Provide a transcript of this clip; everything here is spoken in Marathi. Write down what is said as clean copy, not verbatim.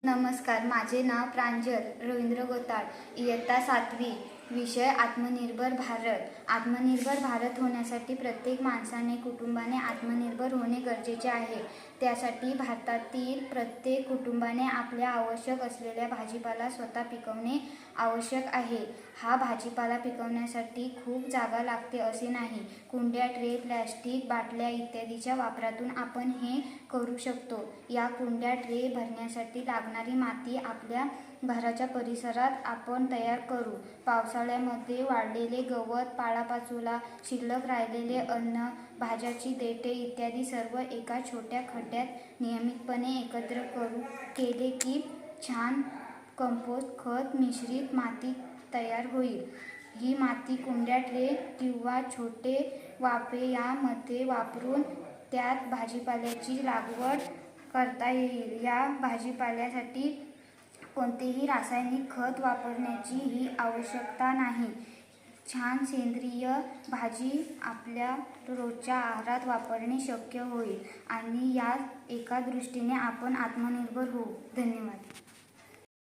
नमस्कार, माझे नाव प्रांजल रवींद्र गोताळ. इयत्ता 7वी. विषय आत्मनिर्भर भारत. आत्मनिर्भर भारत होण्यासाठी प्रत्येक माणसाने, कुटुंबाने आत्मनिर्भर होणे गरजेचे आहे. त्यासाठी भारतातील प्रत्येक कुटुंबाने आपल्या आवश्यक असलेल्या भाजीपाला स्वतः पिकवणे आवश्यक आहे. हा भाजीपाला पिकवण्यासाठी खूप जागा लागते असे नाही. कुंड्या, ट्रे, प्लॅस्टिक बाटल्या इत्यादीच्या वापरातून आपण हे करू शकतो. या कुंड्या, ट्रे भरण्यासाठी लागणारी माती आपल्या घराच्या परिसरात आपण तयार करू. पावसाळ्यामध्ये वाळलेले गवत, पालापाचोळा, शिल्लक राहिलेले अन्न, भाज्याची देठे इत्यादी सर्व एका छोट्या खड्ड्यात नियमितपणे एकत्र केले की छान कंपोस्ट खत मिश्रित माती तयार होईल. ही माती कुंड्या, ट्रे किंवा छोटे वाफे यामध्ये वापरून त्यात भाजीपाल्याची लागवड करता येईल. या भाजीपाल्यासाठी कोणतेही रासायनिक खत वापरण्याची ही आवश्यकता नाही. छान सेंद्रिय भाजी आपल्या रोजच्या आहारात वापरणे शक्य होईल आणि या एका दृष्टीने आपण आत्मनिर्भर होऊ. धन्यवाद.